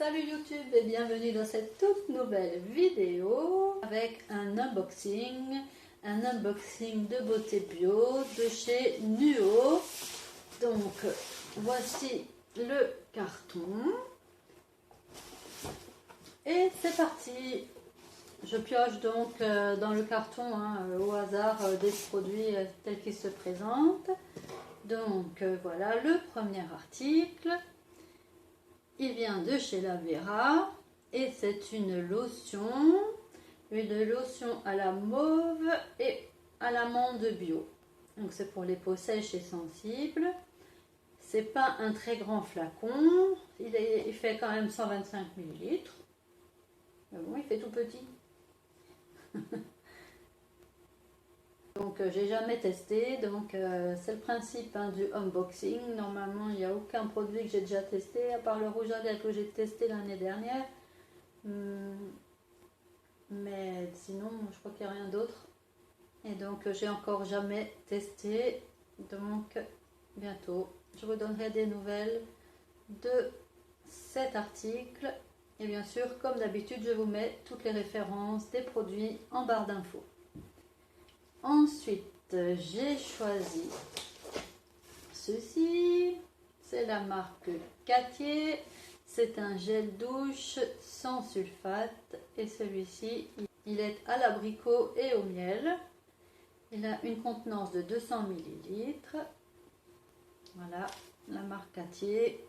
Salut YouTube et bienvenue dans cette toute nouvelle vidéo avec un unboxing de beauté bio de chez Nuo. Donc voici le carton et c'est parti. Je pioche donc dans le carton au hasard des produits tels qu'ils se présentent. Donc voilà le premier article. Il vient de chez La Vera et c'est une lotion à la mauve et à l'amande bio. Donc c'est pour les peaux sèches et sensibles. C'est pas un très grand flacon, il fait quand même 125 ml. Mais bon, il fait tout petit. Donc j'ai jamais testé, donc c'est le principe du unboxing. Normalement il n'y a aucun produit que j'ai déjà testé à part le rouge à lèvres que j'ai testé l'année dernière, mais sinon je crois qu'il n'y a rien d'autre et donc j'ai encore jamais testé. Donc bientôt je vous donnerai des nouvelles de cet article et bien sûr comme d'habitude je vous mets toutes les références des produits en barre d'infos. Ensuite, j'ai choisi ceci, c'est la marque Cartier, c'est un gel douche sans sulfate et celui-ci, il est à l'abricot et au miel. Il a une contenance de 200 ml. Voilà, la marque Cartier.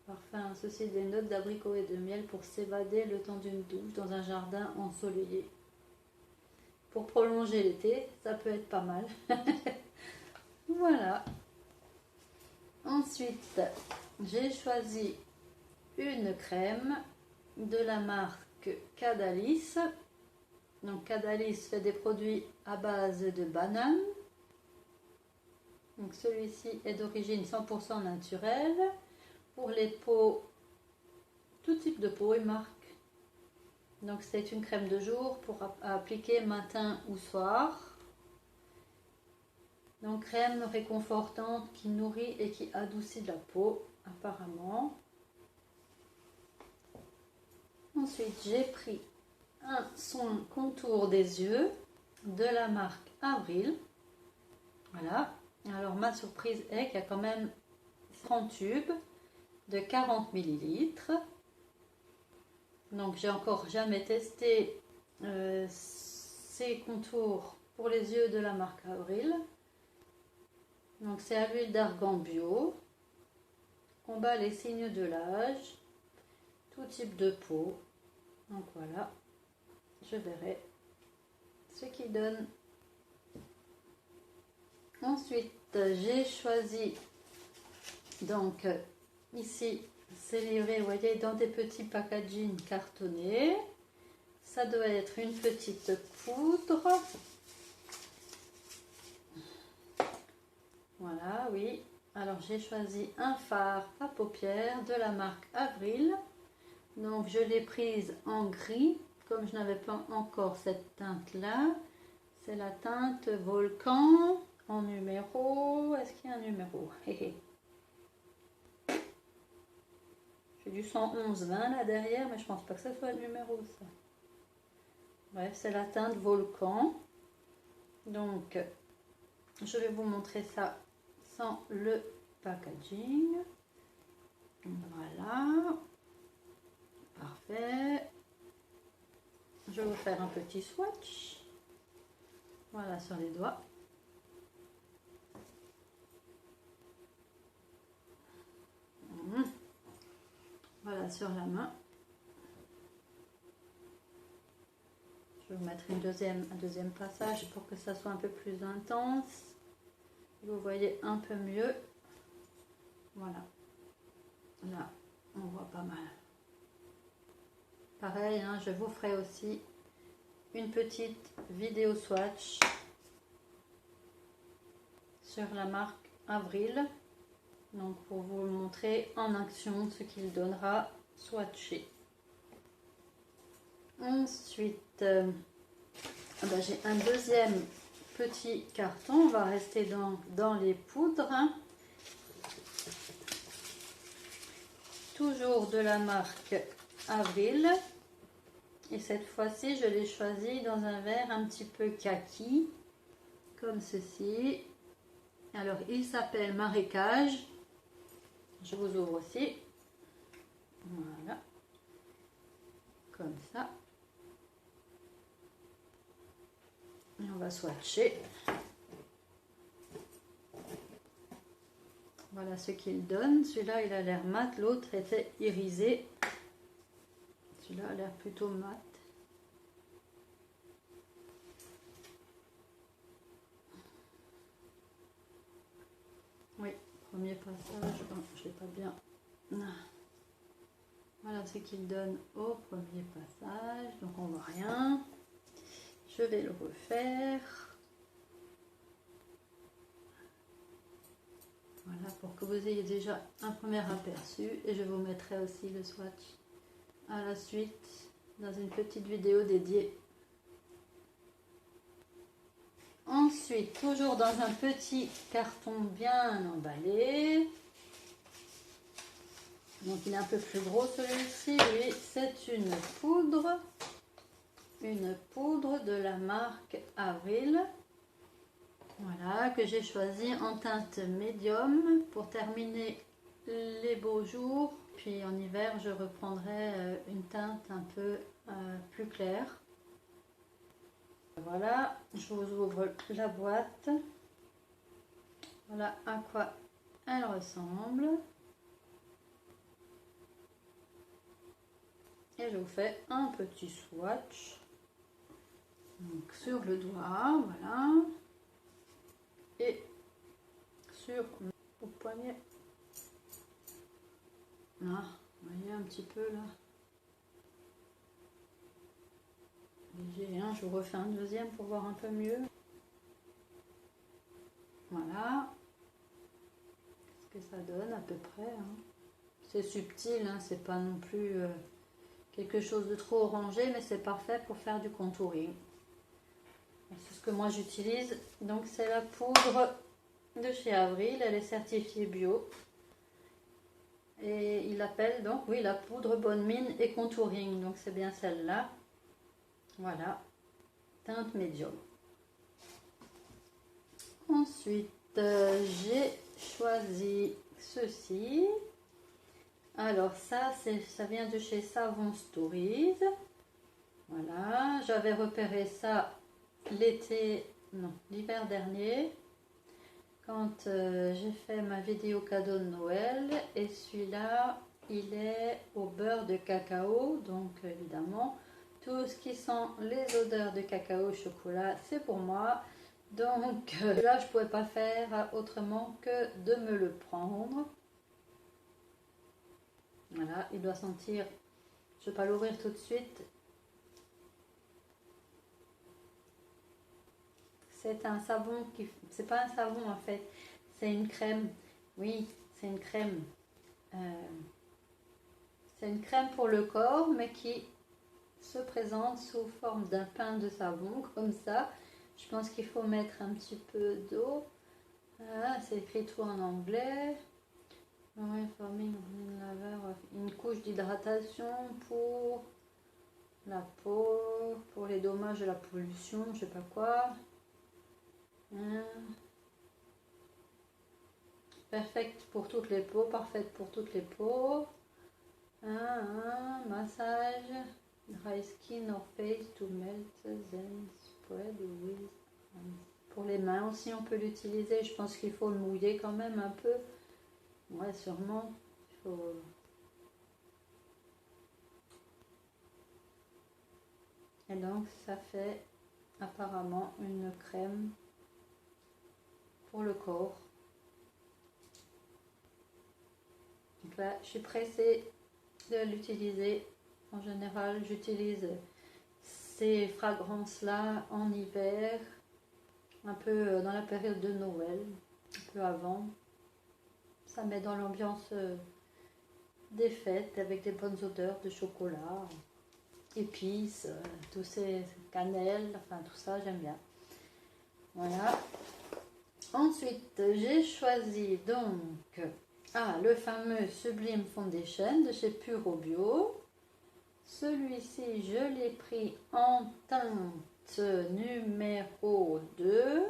Parfum, ceci des notes d'abricot et de miel pour s'évader le temps d'une douche dans un jardin ensoleillé. Pour prolonger l'été, ça peut être pas mal. Voilà. Ensuite, j'ai choisi une crème de la marque Cadalis. Donc Cadalis fait des produits à base de banane. Donc celui-ci est d'origine 100% naturelle. Pour les peaux, tout type de peau, il marque. Donc c'est une crème de jour pour appliquer matin ou soir. Donc crème réconfortante qui nourrit et qui adoucit la peau apparemment. Ensuite j'ai pris un soin contour des yeux de la marque Avril. Voilà. Alors ma surprise est qu'il y a quand même 30 tubes de 40 ml. Donc j'ai encore jamais testé ces contours pour les yeux de la marque Avril. Donc c'est à l'huile d'argan bio, combat les signes de l'âge, tout type de peau. Donc voilà, je verrai ce qu'il donne. Ensuite j'ai choisi donc ici, c'est livré, vous voyez, dans des petits packaging cartonnés. Ça doit être une petite poudre. Voilà, oui. Alors, j'ai choisi un fard à paupières de la marque Avril. Donc, je l'ai prise en gris, comme je n'avais pas encore cette teinte-là. C'est la teinte Volcan en numéro. Est-ce qu'il y a un numéro? J'ai du 111-20 là derrière, mais je pense pas que ça soit le numéro ça. Bref, c'est la teinte Volcan. Donc, je vais vous montrer ça sans le packaging. Voilà. Parfait. Je vais vous faire un petit swatch. Voilà, sur les doigts. Voilà sur la main. Je vais vous mettre un deuxième passage pour que ça soit un peu plus intense. Vous voyez un peu mieux. Voilà. Là, on voit pas mal. Pareil, je vous ferai aussi une petite vidéo swatch sur la marque Avril. Donc pour vous montrer en action ce qu'il donnera swatché. Ensuite, j'ai un deuxième petit carton. On va rester dans les poudres. toujours de la marque Avril. Et cette fois-ci, je l'ai choisi dans un verre un petit peu kaki, comme ceci. Alors, il s'appelle Marécage. Je vous ouvre aussi. Voilà. Comme ça. Et on va swatcher. Voilà ce qu'il donne. Celui-là, il a l'air mat. L'autre était irisé. Celui-là a l'air plutôt mat. Oui, premier passage. Oh, je l'ai pas bien. Voilà ce qu'il donne au premier passage. Donc on voit rien. Je vais le refaire. Voilà, pour que vous ayez déjà un premier aperçu. Et je vous mettrai aussi le swatch à la suite dans une petite vidéo dédiée. Ensuite, toujours dans un petit carton bien emballé. Donc il est un peu plus gros celui-ci. Lui, c'est une poudre de la marque Avril. Voilà, que j'ai choisi en teinte médium pour terminer les beaux jours. Puis en hiver, je reprendrai une teinte un peu plus claire. Voilà, je vous ouvre la boîte. Voilà à quoi elle ressemble. Et je vous fais un petit swatch. Donc sur le doigt, voilà. Et sur le poignet. Là, vous voyez un petit peu là. Léger, hein, je vous refais un deuxième pour voir un peu mieux. Voilà. Ce que ça donne à peu près. Hein. C'est subtil, hein, c'est pas non plus quelque chose de trop orangé, mais c'est parfait pour faire du contouring. C'est ce que moi j'utilise. Donc c'est la poudre de chez Avril, elle est certifiée bio. Et il l'appelle donc, oui, la poudre bonne mine et contouring. Donc c'est bien celle-là. Voilà, teinte médium. Ensuite, j'ai choisi ceci. Alors ça vient de chez Savon Stories. Voilà, j'avais repéré ça l'hiver dernier, quand j'ai fait ma vidéo cadeau de Noël. Et celui-là, il est au beurre de cacao, donc évidemment, tout ce qui sent les odeurs de cacao au chocolat, c'est pour moi. Donc là, je ne pouvais pas faire autrement que de me le prendre. Voilà, il doit sentir, je ne vais pas l'ouvrir tout de suite. C'est un savon qui, c'est pas un savon en fait, c'est une crème. Oui, c'est une crème. C'est une crème pour le corps, mais qui se présente sous forme d'un pain de savon, comme ça. Je pense qu'il faut mettre un petit peu d'eau. Voilà, c'est écrit tout en anglais. Une couche d'hydratation pour la peau, pour les dommages de la pollution, je sais pas quoi. Perfect pour toutes les peaux, parfaite pour toutes les peaux. Massage, dry skin or face to melt, then spread with. Pour les mains aussi, on peut l'utiliser. Je pense qu'il faut le mouiller quand même un peu. Ouais, sûrement. Il faut... Et donc, ça fait apparemment une crème pour le corps. Donc là, je suis pressée de l'utiliser. En général, j'utilise ces fragrances-là en hiver, un peu dans la période de Noël, un peu avant. Ça met dans l'ambiance des fêtes avec des bonnes odeurs de chocolat, épices, tous ces cannelles, enfin tout ça, j'aime bien. Voilà. Ensuite, j'ai choisi donc Ah, le fameux Sublime Foundation de chez Puro Bio. Celui-ci, je l'ai pris en teinte numéro 2.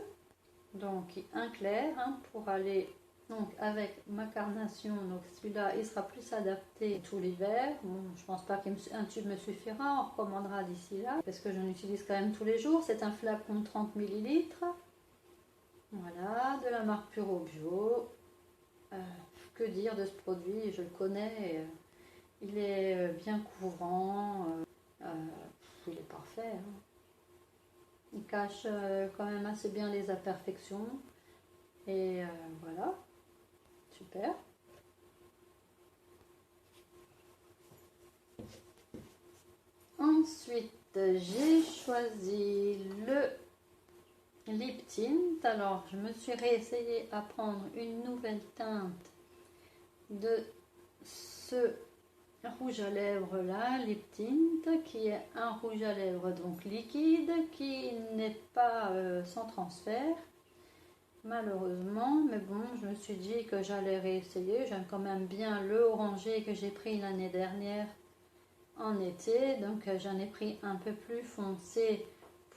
Donc un clair hein, pour aller donc avec ma carnation. Donc celui-là, il sera plus adapté tout l'hiver. Bon, je pense pas qu'un tube me suffira. On recommandera d'ici là parce que j'en utilise quand même tous les jours. C'est un flacon de 30 ml. Voilà, de la marque Puro Bio. Que dire de ce produit? Je le connais. Il est bien couvrant. Il est parfait. Hein. Il cache quand même assez bien les imperfections. Et voilà. Super. Ensuite, j'ai choisi le Lip Tint. Alors, je me suis réessayé à prendre une nouvelle teinte de ce rouge à lèvres là, Lip Tint, qui est un rouge à lèvres donc liquide, qui n'est pas sans transfert, malheureusement, mais bon, je me suis dit que j'allais réessayer. J'aime quand même bien le orangé que j'ai pris l'année dernière en été, donc j'en ai pris un peu plus foncé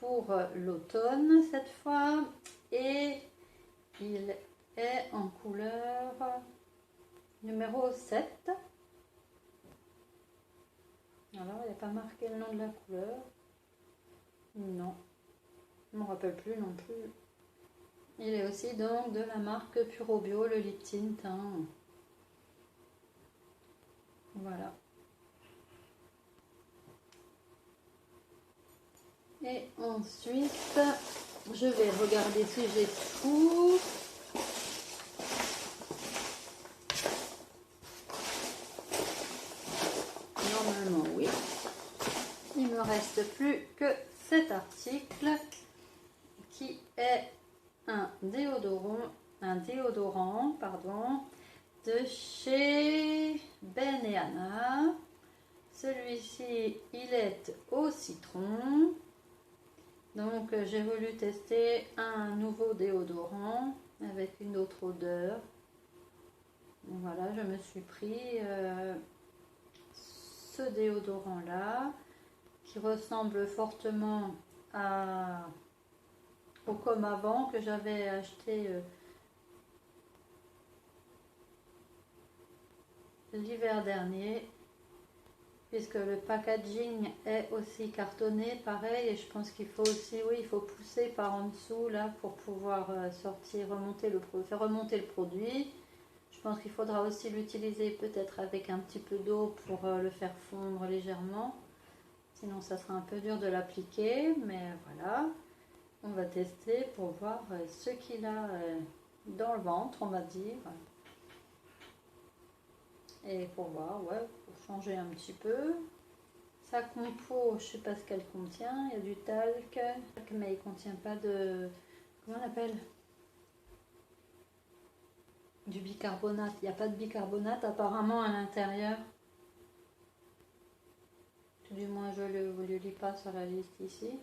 pour l'automne cette fois, et il est en couleur numéro 7. Alors, il n'y a pas marqué le nom de la couleur. Non, je ne me rappelle plus non plus. Il est aussi donc de la marque Puro Bio, le Lip Tint. Hein. Voilà. Et ensuite, je vais regarder si j'ai tout. Normalement, oui. Il me reste plus que cet article qui est un déodorant, de chez Ben & Anna. Celui-ci, il est au citron. Donc, j'ai voulu tester un nouveau déodorant avec une autre odeur. Donc, voilà, je me suis pris ce déodorant-là qui ressemble fortement au Comme Avant que j'avais acheté l'hiver dernier, puisque le packaging est aussi cartonné pareil, et je pense qu'il faut aussi, oui, il faut pousser par en dessous là pour pouvoir faire remonter le produit. Je pense qu'il faudra aussi l'utiliser peut-être avec un petit peu d'eau pour le faire fondre légèrement, sinon ça sera un peu dur de l'appliquer, mais voilà, on va tester pour voir ce qu'il a dans le ventre, on va dire. Et pour voir, ouais, pour changer un petit peu. Sa compo, je sais pas ce qu'elle contient. Il y a du talc, mais il contient pas de... Comment on appelle? Du bicarbonate. Il n'y a pas de bicarbonate apparemment à l'intérieur. Tout du moins, je ne le lis pas sur la liste ici.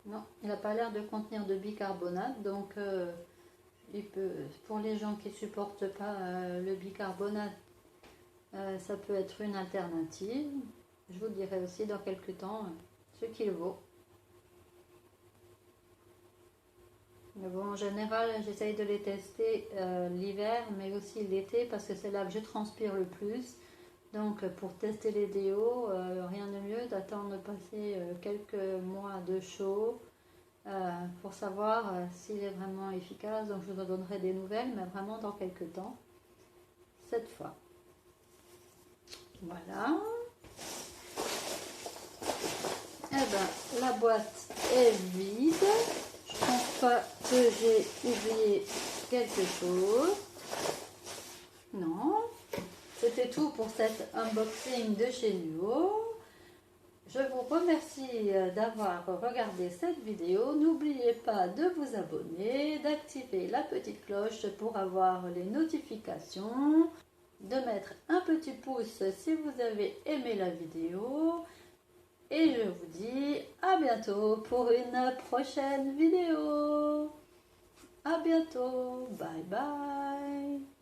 Non, il n'a pas l'air de contenir de bicarbonate, donc pour les gens qui ne supportent pas le bicarbonate, ça peut être une alternative. Je vous dirai aussi dans quelques temps ce qu'il vaut. Mais bon, en général, j'essaye de les tester l'hiver, mais aussi l'été, parce que c'est là que je transpire le plus. Donc, pour tester les déos, rien de mieux d'attendre de passer quelques mois de chaud pour savoir s'il est vraiment efficace. Donc, je vous en donnerai des nouvelles, mais vraiment dans quelques temps, cette fois. Voilà. Eh ben, la boîte est vide. Je pense pas que j'ai oublié quelque chose. Non. C'était tout pour cet unboxing de chez Nuo. Je vous remercie d'avoir regardé cette vidéo. N'oubliez pas de vous abonner, d'activer la petite cloche pour avoir les notifications, de mettre un petit pouce si vous avez aimé la vidéo. Et je vous dis à bientôt pour une prochaine vidéo. À bientôt. Bye bye.